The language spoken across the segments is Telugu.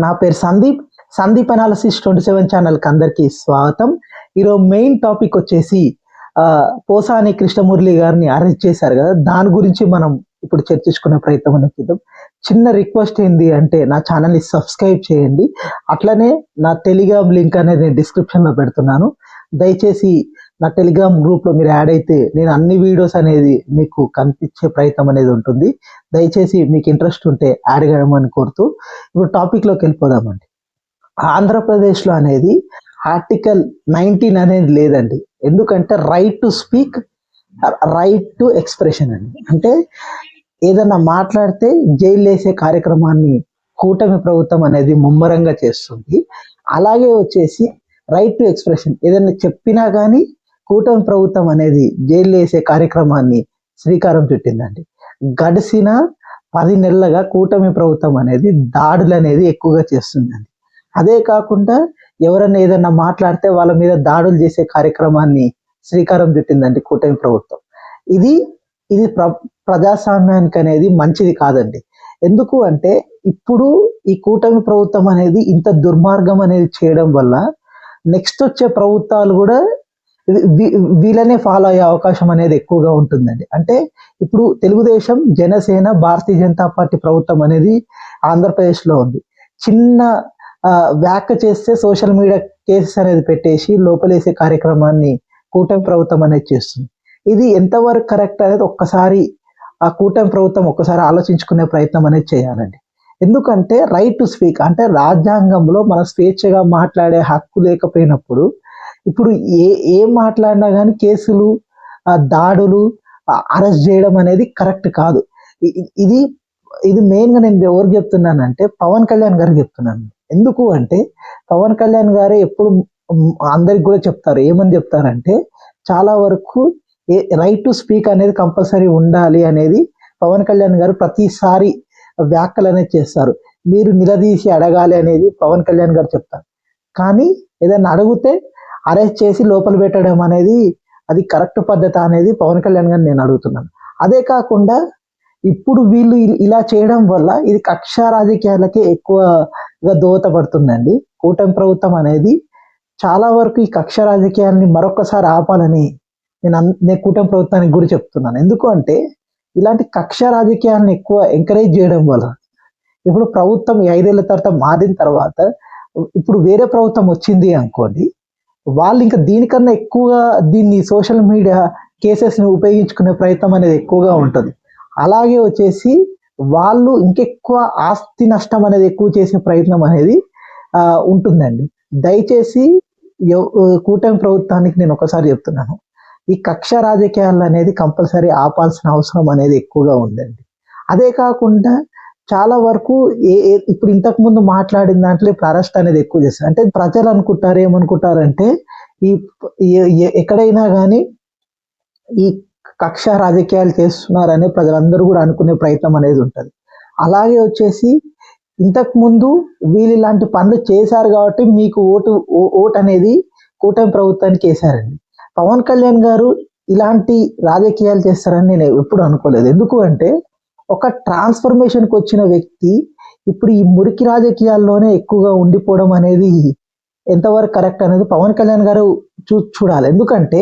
నా పేరు సందీప్ అనాలిసిస్ 27 ఛానల్కి అందరికీ స్వాగతం. ఈరోజు మెయిన్ టాపిక్ వచ్చేసి పోసాని కృష్ణమురళి గారిని అరెస్ట్ చేశారు కదా, దాని గురించి మనం ఇప్పుడు చర్చించుకునే ప్రయత్నం అనేది. చిన్న రిక్వెస్ట్ ఏంది అంటే నా ఛానల్ని సబ్స్క్రైబ్ చేయండి. అట్లనే నా టెలిగ్రామ్ లింక్ అనేది నేను డిస్క్రిప్షన్లో పెడుతున్నాను. దయచేసి నా టెలిగ్రామ్ గ్రూప్లో మీరు యాడ్ అయితే నేను అన్ని వీడియోస్ అనేది మీకు కనిపించే ప్రయత్నం అనేది ఉంటుంది. దయచేసి మీకు ఇంట్రెస్ట్ ఉంటే యాడ్ చేయమని కోరుతూ ఇప్పుడు టాపిక్లోకి వెళ్ళిపోదామండి. ఆంధ్రప్రదేశ్లో అనేది ఆర్టికల్ 19 అనేది లేదండి. ఎందుకంటే right to speak, right to expression అండి. అంటే ఏదన్నా మాట్లాడితే జైలు వేసే కార్యక్రమాన్ని కూటమి ప్రభుత్వం అనేది ముమ్మరంగా చేస్తుంది. అలాగే వచ్చేసి రైట్ టు ఎక్స్ప్రెషన్, ఏదైనా చెప్పినా కానీ కూటమి ప్రభుత్వం అనేది జైలు వేసే కార్యక్రమాన్ని శ్రీకారం చుట్టిందండి. గడిచిన 10 నెలలుగా కూటమి ప్రభుత్వం అనేది దాడులు అనేది ఎక్కువగా చేస్తుందండి. అదే కాకుండా ఎవరైనా ఏదన్నా మాట్లాడితే వాళ్ళ మీద దాడులు చేసే కార్యక్రమాన్ని శ్రీకారం చుట్టిందండి కూటమి ప్రభుత్వం. ఇది ప్రజాస్వామ్యానికి అనేది మంచిది కాదండి. ఎందుకు అంటే ఇప్పుడు ఈ కూటమి ప్రభుత్వం అనేది ఇంత దుర్మార్గం అనేది చేయడం వల్ల నెక్స్ట్ వచ్చే ప్రభుత్వాలు కూడా వీళ్ళనే ఫాలో అయ్యే అవకాశం అనేది ఎక్కువగా ఉంటుందండి. అంటే ఇప్పుడు తెలుగుదేశం, జనసేన, భారతీయ జనతా పార్టీ ప్రభుత్వం అనేది ఆంధ్రప్రదేశ్లో ఉంది. చిన్న వ్యాఖ్య చేస్తే సోషల్ మీడియా కేసెస్ అనేది పెట్టేసి లోపలేసే కార్యక్రమాన్ని కూటమి ప్రభుత్వం అనేది చేస్తుంది. ఇది ఎంతవరకు కరెక్ట్ అనేది ఒక్కసారి ఆ కూటమి ప్రభుత్వం ఒక్కసారి ఆలోచించుకునే ప్రయత్నం అనేది చేయాలండి. ఎందుకంటే రైట్ టు స్పీక్ అంటే రాజ్యాంగంలో మన స్వేచ్ఛగా మాట్లాడే హక్కు లేకపోయినప్పుడు ఇప్పుడు ఏం మాట్లాడినా కానీ కేసులు, దాడులు, అరెస్ట్ చేయడం అనేది కరెక్ట్ కాదు. ఇది మెయిన్గా నేను ఎవరికి చెప్తున్నానంటే పవన్ కళ్యాణ్ గారికి చెప్తున్నాను. ఎందుకు అంటే పవన్ కళ్యాణ్ గారే ఎప్పుడు అందరికి కూడా చెప్తారు. ఏమని చెప్తారంటే చాలా వరకు రైట్ టు స్పీక్ అనేది కంపల్సరీ ఉండాలి అనేది పవన్ కళ్యాణ్ గారు ప్రతిసారి వ్యాఖ్యలు అనేది చేస్తారు. మీరు నిలదీసి అడగాలి అనేది పవన్ కళ్యాణ్ గారు చెప్తారు. కానీ ఏదైనా అడిగితే అరెస్ట్ చేసి లోపల పెట్టడం అనేది అది కరెక్ట్ పద్ధతి అనేది పవన్ కళ్యాణ్ గారిని నేను అడుగుతున్నాను. అదే కాకుండా ఇప్పుడు వీళ్ళు ఇలా చేయడం వల్ల ఇది కక్ష రాజకీయాలకే ఎక్కువగా దోహదపడుతుందండి. కూటమి అనేది చాలా వరకు ఈ కక్ష రాజకీయాలని మరొకసారి ఆపాలని నేను కూటమి ప్రభుత్వానికి కూడా చెప్తున్నాను. ఎందుకు అంటే ఇలాంటి కక్ష రాజకీయాలను ఎక్కువ ఎంకరేజ్ చేయడం వల్ల ఇప్పుడు ప్రభుత్వం 5 ఏళ్ల తర్వాత మారిన తర్వాత ఇప్పుడు వేరే ప్రభుత్వం వచ్చింది అనుకోండి, వాళ్ళు ఇంకా దీనికన్నా ఎక్కువగా దీన్ని సోషల్ మీడియా కేసెస్ని ఉపయోగించుకునే ప్రయత్నం అనేది ఎక్కువగా ఉంటుంది. అలాగే వచ్చేసి వాళ్ళు ఇంకెక్కువ ఆస్తి నష్టం అనేది ఎక్కువ చేసే ప్రయత్నం అనేది ఉంటుందండి. దయచేసి కూటమి ప్రభుత్వానికి నేను ఒకసారి చెప్తున్నాను, ఈ కక్ష రాజకీయాలు అనేది కంపల్సరీ ఆపాల్సిన అవసరం అనేది ఎక్కువగా ఉందండి. అదే కాకుండా చాలా వరకు ఇప్పుడు ఇంతకు ముందు మాట్లాడిన దాంట్లో ఇప్పుడు అరెస్ట్ అనేది ఎక్కువ చేస్తారు. అంటే ప్రజలు ఏమనుకుంటారంటే ఎక్కడైనా కానీ ఈ కక్ష రాజకీయాలు చేస్తున్నారని ప్రజలందరూ కూడా అనుకునే ప్రయత్నం అనేది ఉంటుంది. అలాగే వచ్చేసి ఇంతకు ముందు వీళ్ళు ఇలాంటి పనులు చేశారు కాబట్టి మీకు ఓటు అనేది కూటమి ప్రభుత్వానికి వేశారండి. పవన్ కళ్యాణ్ గారు ఇలాంటి రాజకీయాలు చేస్తారని నేను ఎప్పుడు అనుకోలేదు. ఎందుకు అంటే ఒక ట్రాన్స్ఫర్మేషన్కి వచ్చిన వ్యక్తి ఇప్పుడు ఈ మురికి రాజకీయాల్లోనే ఎక్కువగా ఉండిపోవడం అనేది ఎంతవరకు కరెక్ట్ అనేది పవన్ కళ్యాణ్ గారు చూడాలి. ఎందుకంటే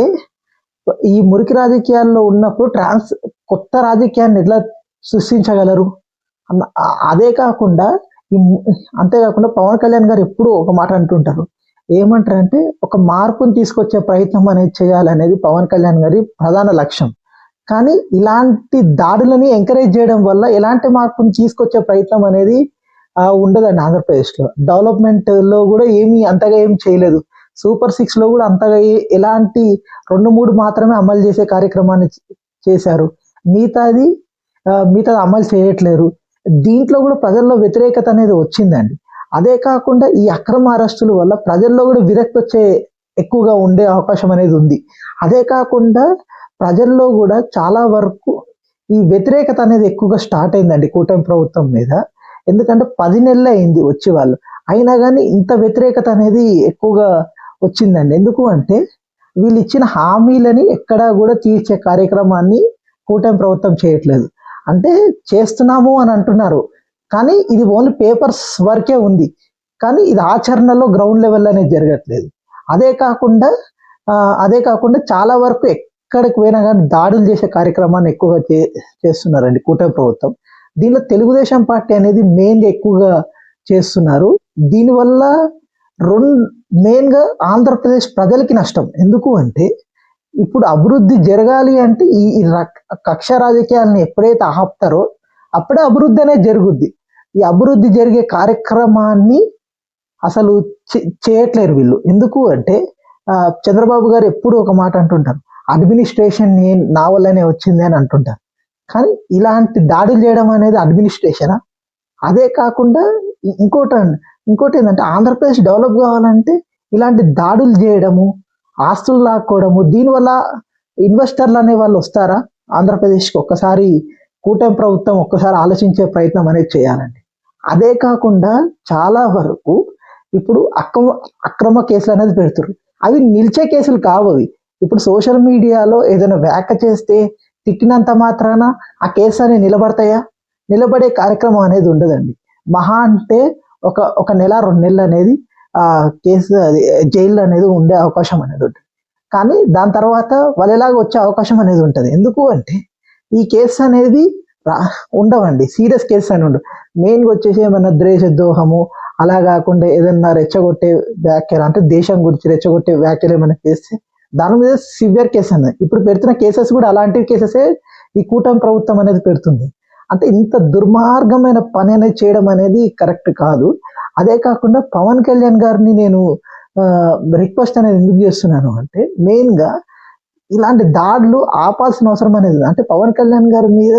ఈ మురికి రాజకీయాల్లో ఉన్నప్పుడు కొత్త రాజకీయాన్ని ఎట్లా సృష్టించగలరు? అదే కాకుండా అంతేకాకుండా పవన్ కళ్యాణ్ గారు ఎప్పుడు ఒక మాట అంటుంటారు, ఏమంటారంటే ఒక మార్పుని తీసుకొచ్చే ప్రయత్నం అనేది చేయాలనేది పవన్ కళ్యాణ్ గారి ప్రధాన లక్ష్యం. కానీ ఇలాంటి దాడులని ఎంకరేజ్ చేయడం వల్ల ఎలాంటి మార్పుని తీసుకొచ్చే ప్రయత్నం అనేది ఉండదండి. ఆంధ్రప్రదేశ్లో డెవలప్మెంట్లో కూడా అంతగా ఏమి చేయలేదు. సూపర్ 6లో కూడా అంతగా ఎలాంటి 2-3 మాత్రమే అమలు చేసే కార్యక్రమాన్ని చేశారు. మిగతాది అమలు చేయట్లేరు. దీంట్లో కూడా ప్రజల్లో వ్యతిరేకత అనేది వచ్చిందండి. అదే కాకుండా ఈ అక్రమ అరెస్టుల వల్ల ప్రజల్లో కూడా విరక్తి ఎక్కువగా ఉండే అవకాశం అనేది ఉంది. అదే కాకుండా ప్రజల్లో కూడా చాలా వరకు ఈ వ్యతిరేకత అనేది ఎక్కువగా స్టార్ట్ అయిందండి కూటమి ప్రభుత్వం మీద. ఎందుకంటే 10 నెలలు అయింది వచ్చి వాళ్ళు, అయినా కానీ ఇంత వ్యతిరేకత అనేది ఎక్కువగా వచ్చిందండి. ఎందుకు అంటే వీళ్ళు ఇచ్చిన హామీలని ఎక్కడా కూడా తీర్చే కార్యక్రమాన్ని కూటమి ప్రభుత్వం చేయట్లేదు. అంటే చేస్తున్నాము అని అంటున్నారు, కానీ ఇది ఓన్లీ పేపర్స్ వరకే ఉంది. కానీ ఇది ఆచరణలో గ్రౌండ్ లెవెల్ అనేది జరగట్లేదు. అదే కాకుండా అదే కాకుండా చాలా వరకు ఎక్కడికి పోయినా కానీ దాడులు చేసే కార్యక్రమాన్ని ఎక్కువగా చేస్తున్నారండి కూటమి ప్రభుత్వం. దీనిలో తెలుగుదేశం పార్టీ అనేది మెయిన్గా ఎక్కువగా చేస్తున్నారు. దీనివల్ల మెయిన్గా ఆంధ్రప్రదేశ్ ప్రజలకి నష్టం. ఎందుకు అంటే ఇప్పుడు అభివృద్ధి జరగాలి అంటే ఈ కక్ష రాజకీయాలను ఎప్పుడైతే ఆపుతారో అప్పుడే అభివృద్ధి అనేది జరుగుద్ది. ఈ అభివృద్ధి జరిగే కార్యక్రమాన్ని అసలు చేయట్లేరు వీళ్ళు. ఎందుకు అంటే చంద్రబాబు గారు ఎప్పుడు ఒక మాట అంటుంటారు, అడ్మినిస్ట్రేషన్ నా వల్లనే వచ్చింది అని అంటుంటారు. కానీ ఇలాంటి దాడులు చేయడం అనేది అడ్మినిస్ట్రేషనా? అదే కాకుండా ఇంకోటి ఏంటంటే ఆంధ్రప్రదేశ్ డెవలప్ కావాలంటే ఇలాంటి దాడులు చేయడము, ఆస్తులు లాక్కోవడము, దీనివల్ల ఇన్వెస్టర్లు అనే వాళ్ళు వస్తారా ఆంధ్రప్రదేశ్కి? ఒక్కసారి కూటమి ప్రభుత్వం ఒక్కసారి ఆలోచించే ప్రయత్నం అనేది చేయాలండి. అదే కాకుండా చాలా వరకు ఇప్పుడు అక్రమ కేసులు అనేది పెడుతున్నారు. అవి నిలిచే కేసులు కావు. అవి ఇప్పుడు సోషల్ మీడియాలో ఏదైనా వ్యాఖ్య చేస్తే తిట్టినంత మాత్రాన ఆ కేసు అనేది నిలబడతాయా? నిలబడే కార్యక్రమం అనేది ఉండదండి. మహా అంటే ఒక నెల 2 నెలలు అనేది కేసు జైలు అనేది ఉండే అవకాశం అనేది ఉంటుంది. కానీ దాని తర్వాత వాళ్ళలాగా వచ్చే అవకాశం అనేది ఉంటుంది. ఎందుకు అంటే ఈ కేసు అనేది ఉండవండి, సీరియస్ కేసు అని ఉండవు. మెయిన్గా వచ్చేసి ఏమైనా ద్వేషద్రోహము అలా కాకుండా ఏదన్నా రెచ్చగొట్టే వ్యాఖ్యలు, అంటే దేశం గురించి రెచ్చగొట్టే వ్యాఖ్యలు ఏమైనా చేస్తే దాని మీద సివియర్ కేసు అన్నది. ఇప్పుడు పెడుతున్న కేసెస్ కూడా అలాంటి కేసెసే ఈ కూటమి ప్రభుత్వం అనేది పెడుతుంది. అంటే ఇంత దుర్మార్గమైన పని అనేది చేయడం అనేది కరెక్ట్ కాదు. అదే కాకుండా పవన్ కళ్యాణ్ గారిని నేను రిక్వెస్ట్ అనేది ఎందుకు చేస్తున్నాను అంటే మెయిన్గా ఇలాంటి దాడులు ఆపాల్సిన అవసరం అనేది, అంటే పవన్ కళ్యాణ్ గారి మీద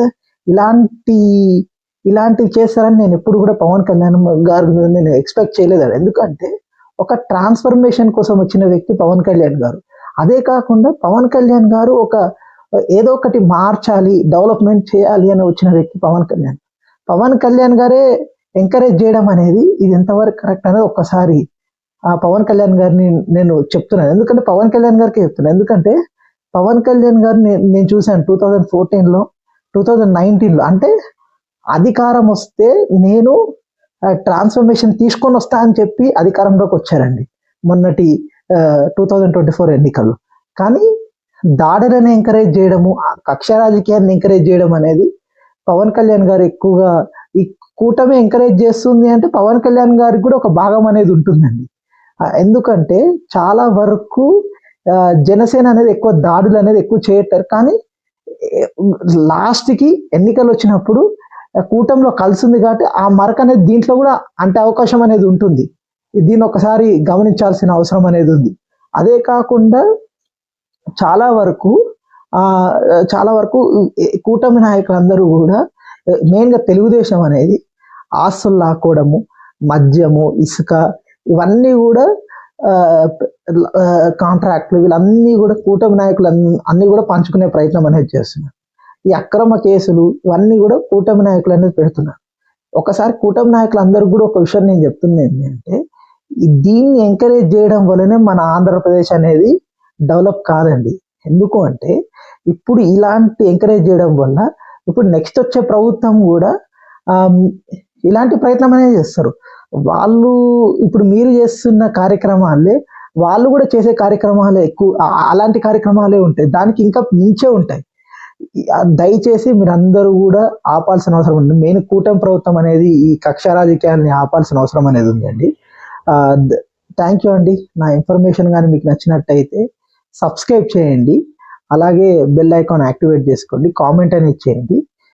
ఇలాంటివి చేస్తారని నేను ఎప్పుడు కూడా పవన్ కళ్యాణ్ గారి మీద నేను ఎక్స్పెక్ట్ చేయలేదు. ఎందుకంటే ఒక ట్రాన్స్ఫర్మేషన్ కోసం వచ్చిన వ్యక్తి పవన్ కళ్యాణ్ గారు. అదే కాకుండా పవన్ కళ్యాణ్ గారు ఏదో ఒకటి మార్చాలి, డెవలప్మెంట్ చేయాలి అని వచ్చిన వ్యక్తి పవన్ కళ్యాణ్ గారే ఎంకరేజ్ చేయడం అనేది ఇది ఎంతవరకు కరెక్ట్ అనేది ఒక్కసారి పవన్ కళ్యాణ్ గారిని నేను చెప్తున్నాను. ఎందుకంటే పవన్ కళ్యాణ్ గారికి చెప్తున్నాను. ఎందుకంటే పవన్ కళ్యాణ్ గారిని నేను చూశాను 2014లో 2019లో, అంటే అధికారం వస్తే నేను ట్రాన్స్ఫర్మేషన్ తీసుకొని వస్తా అని చెప్పి అధికారంలోకి వచ్చారండి మొన్నటి 2024 ఎన్నికల్లో. కానీ దాడులను ఎంకరేజ్ చేయడము, కక్ష రాజకీయాన్ని ఎంకరేజ్ చేయడం అనేది పవన్ కళ్యాణ్ గారు ఎక్కువగా ఈ కూటమి ఎంకరేజ్ చేస్తుంది అంటే పవన్ కళ్యాణ్ గారికి కూడా ఒక భాగం అనేది ఉంటుందండి. ఎందుకంటే చాలా వరకు జనసేన అనేది ఎక్కువ దాడులు అనేది ఎక్కువ చేయటారు. కానీ లాస్ట్కి ఎన్నికలు వచ్చినప్పుడు కూటమిలో కలిసింది కాబట్టి ఆ మరక అనేది దీంట్లో కూడా అంటే అవకాశం అనేది ఉంటుంది. దీన్ని ఒకసారి గమనించాల్సిన అవసరం అనేది ఉంది. అదే కాకుండా చాలా వరకు కూటమి నాయకులందరూ కూడా మెయిన్గా తెలుగుదేశం అనేది ఆస్తులు లాక్కోవడము, మద్యము, ఇసుక, ఇవన్నీ కూడా కాంట్రాక్ట్లు, వీళ్ళన్నీ కూడా కూటమి నాయకులు అన్నీ కూడా పంచుకునే ప్రయత్నం అనేది చేస్తున్నారు. ఈ అక్రమ కేసులు ఇవన్నీ కూడా కూటమి నాయకులు అనేది పెడుతున్నారు. ఒకసారి కూటమి నాయకులు అందరూ కూడా ఒక విషయం నేను చెప్తుంది ఏంటంటే దీన్ని ఎంకరేజ్ చేయడం వల్లనే మన ఆంధ్రప్రదేశ్ అనేది డెవలప్ కాదండి. ఎందుకు అంటే ఇప్పుడు ఇలాంటి ఎంకరేజ్ చేయడం వల్ల ఇప్పుడు నెక్స్ట్ వచ్చే ప్రభుత్వం కూడా ఇలాంటి ప్రయత్నం అనేది చేస్తారు. వాళ్ళు ఇప్పుడు మీరు చేస్తున్న కార్యక్రమాలే వాళ్ళు కూడా చేసే కార్యక్రమాలే ఎక్కువ, అలాంటి కార్యక్రమాలే ఉంటాయి, దానికి ఇంకా మించే ఉంటాయి. దయచేసి మీరందరూ కూడా ఆపాల్సిన అవసరం ఉంది. మెయిన్ కూటమి ప్రభుత్వం అనేది ఈ కక్ష రాజకీయాన్ని ఆపాల్సిన అవసరం అనేది ఉందండి. థ్యాంక్ యూ అండి. నా ఇన్ఫర్మేషన్ కానీ మీకు నచ్చినట్టయితే సబ్స్క్రైబ్ చేయండి, అలాగే బెల్ ఐకాన్ యాక్టివేట్ చేసుకోండి, కామెంట్ అనేది చేయండి.